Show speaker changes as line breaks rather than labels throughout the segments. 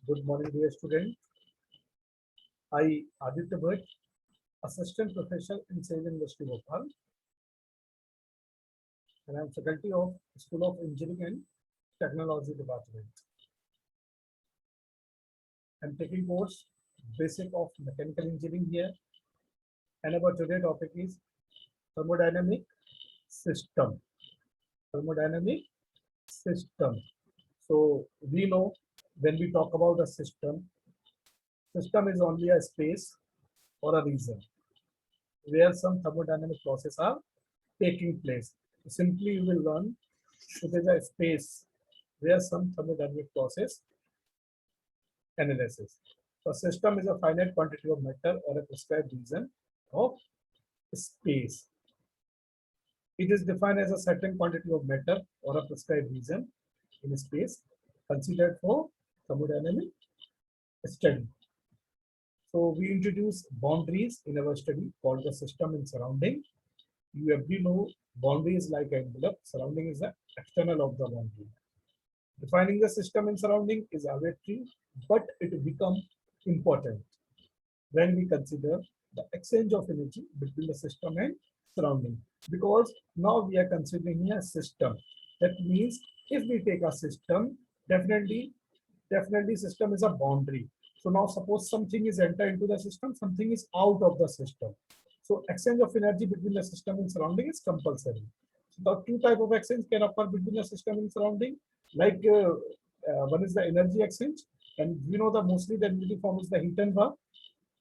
Good morning, dear student. I, Aditya Bhatt, Assistant Professor in Civil University Bhopal, and I am faculty of School of Engineering and Technology Department. I am taking course Basic of Mechanical Engineering here, and our today topic is thermodynamic system. Thermodynamic system. So we know when we talk about a system is only a space or a region where some thermodynamic processes are taking place. Simply you will learn it is a space where some thermodynamic process analysis. So system is a finite quantity of matter or a prescribed region of space. It is defined as a certain quantity of matter or a prescribed region in space considered for thermodynamic study. So we introduce boundaries in our study called the system and surrounding. You have to know boundary is like an envelope, surrounding is the external of the boundary. Defining the system and surrounding is arbitrary, but it becomes important when we consider the exchange of energy between the system and surrounding. Because now we are considering a system. That means if we take a system, definitely system is a boundary. So now suppose something is entered into the system, something is out of the system. So exchange of energy between the system and surrounding is compulsory. So the two type of exchange can occur between the system and surrounding. Like one is the energy exchange, and we know the mostly the energy form is the heat and work,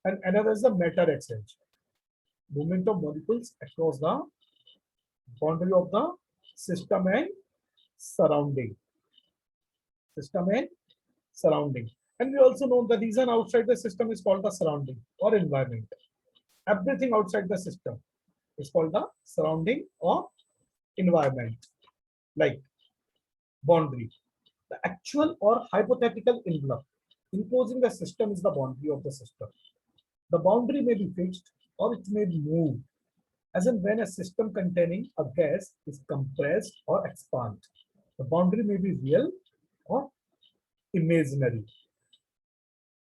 and another is the matter exchange. Movement of molecules across the boundary of the system and surrounding. System and surrounding. And we also know the region outside the system is called the surrounding or environment. Everything outside the system is called the surrounding or environment, like boundary. The actual or hypothetical envelope enclosing the system is the boundary of the system. The boundary may be fixed or it may be moved, as in when a system containing a gas is compressed or expanded. The boundary may be real or imaginary.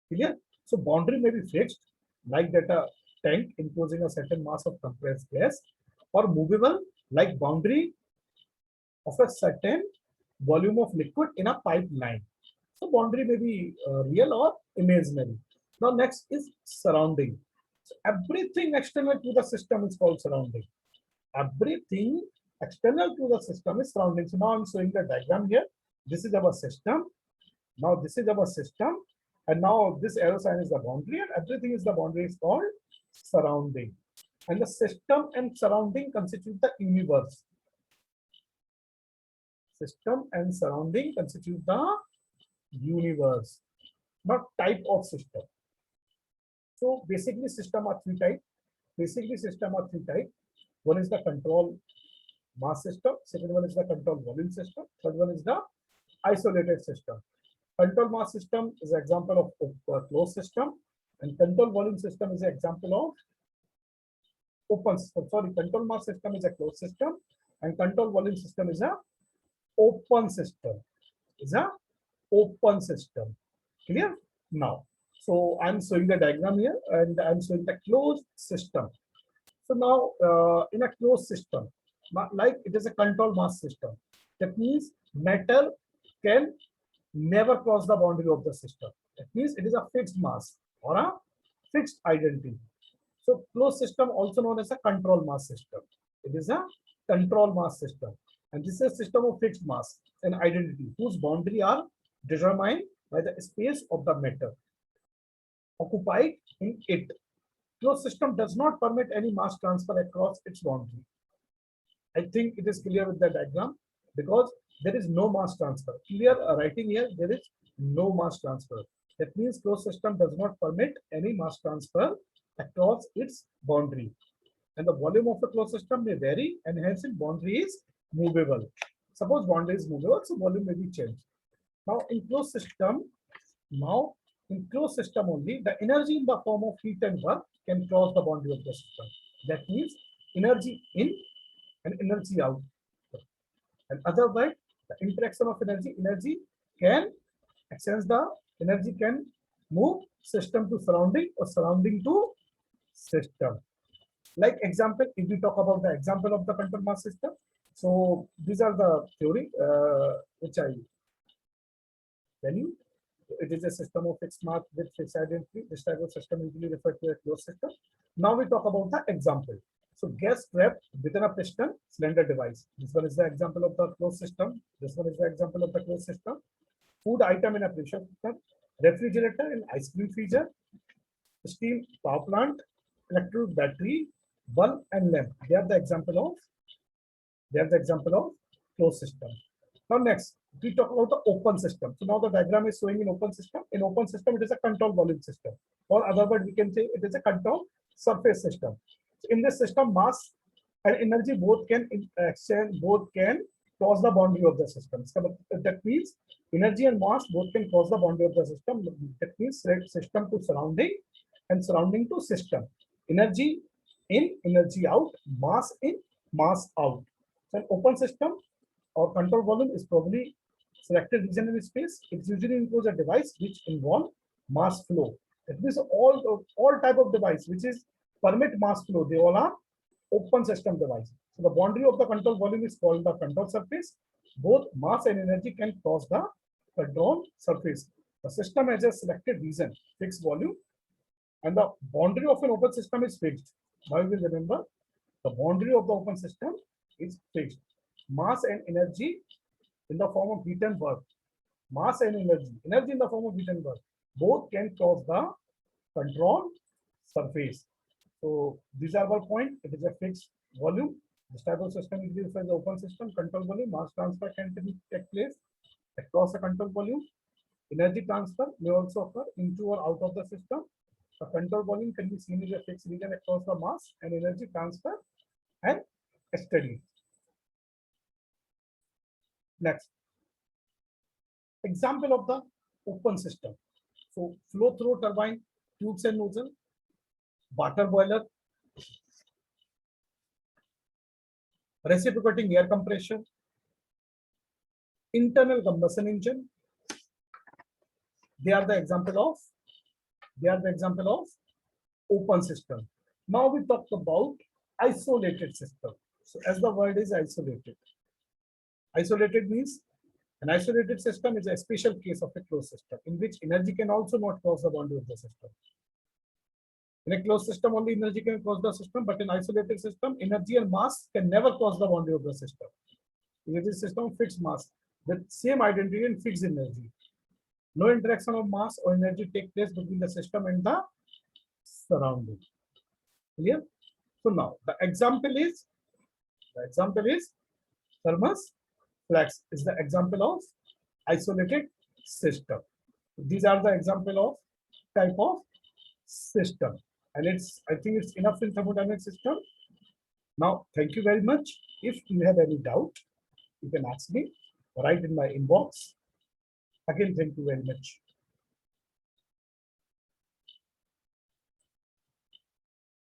Clear? So boundary may be fixed, like that a tank enclosing a certain mass of compressed gas, or movable, like boundary of a certain volume of liquid in a pipeline. So boundary may be real or imaginary. Now next is surrounding. So everything external to the system is called surrounding. Everything external to the system is surrounding. So now I'm showing the diagram here. This is our system. Now this is our system. And now this arrow sign is the boundary, and everything is the boundary is called surrounding. And the system and surrounding constitute the universe. System and surrounding constitute the universe, not type of system. So basically system are three types. One is the control mass system. Second one is the control volume system. Third one is the isolated system. Control mass system is an example of a closed system, and control volume system is an example of open system. Sorry, control mass system is a closed system, and control volume system is a open system. Clear? Now, so I'm showing the diagram here, and I'm showing the closed system. So now, in a closed system, like it is a control mass system, that means matter can never cross the boundary of the system. That means it is a fixed mass or a fixed identity. So closed system also known as a control mass system. It is a control mass system. And this is a system of fixed mass and identity whose boundary are determined by the space of the matter occupied in it. Closed system does not permit any mass transfer across its boundary. I think it is clear with the diagram because there is no mass transfer. Clear writing here, there is no mass transfer. That means closed system does not permit any mass transfer across its boundary. And the volume of the closed system may vary, and hence its boundary is movable. Suppose boundary is movable, so volume may be changed. Now in closed system only, the energy in the form of heat and work can cross the boundary of the system. That means energy in and energy out. And otherwise, the interaction of energy can exchange the Energy can move system to surrounding or surrounding to system. Like example, if we talk about the example of the control mass system, so these are the theory which I tell you. It is a system of fixed mass with fixed identity. This type of system usually referred to as closed system. Now we talk about the example. So gas trapped within a piston cylinder device. This one is the example of the closed system. This one is the example of the closed system. Food item in a pressure cooker, refrigerator in ice cream freezer, steam power plant, electric battery, bulb and lamp. They are the example of closed system. Now next, we talk about the open system. So now the diagram is showing in open system. In open system, it is a control volume system. Or other word, we can say it is a control surface system. So in this system, mass and energy both can exchange, both can cross the boundary of the system. So that means energy and mass both can cross the boundary of the system. That means system to surrounding and surrounding to system. Energy in, energy out, mass in, mass out. So an open system or control volume is probably selected region in space. It usually includes a device which involve mass flow. That means all type of device which is permit mass flow, they all are open system devices. So the boundary of the control volume is called the control surface. Both mass and energy can cross the control surface. The system has a selected region, fixed volume, and the boundary of an open system is fixed. Now you will remember the boundary of the open system is fixed. Mass and energy in the form of heat and work. Mass and energy in the form of heat and work, both can cross the control surface. So these are our point. It is a fixed volume. This type of system is used as the open system. Control volume, mass transfer can take place across the control volume. Energy transfer may also occur into or out of the system. The control volume can be seen as a fixed region across the mass and energy transfer and steady. Next, example of the open system. So flow through turbine, tubes and nozzle, water boiler, reciprocating air compression, internal combustion engine. They are the example of open system. Now we talk about isolated system. So as the word is isolated. Isolated means an isolated system is a special case of a closed system in which energy can also not cross the boundary of the system. In a closed system, only energy can cross the system, but in isolated system, energy and mass can never cross the boundary of the system. It is a system of fixed mass with same identity and fixed energy. No interaction of mass or energy take place between the system and the surrounding. Clear? So now the example is thermos flex is the example of isolated system. These are the example of type of system, and I think it's enough in thermodynamic system. Now, thank you very much. If you have any doubt, you can ask me, write in my inbox. Again, thank you very much.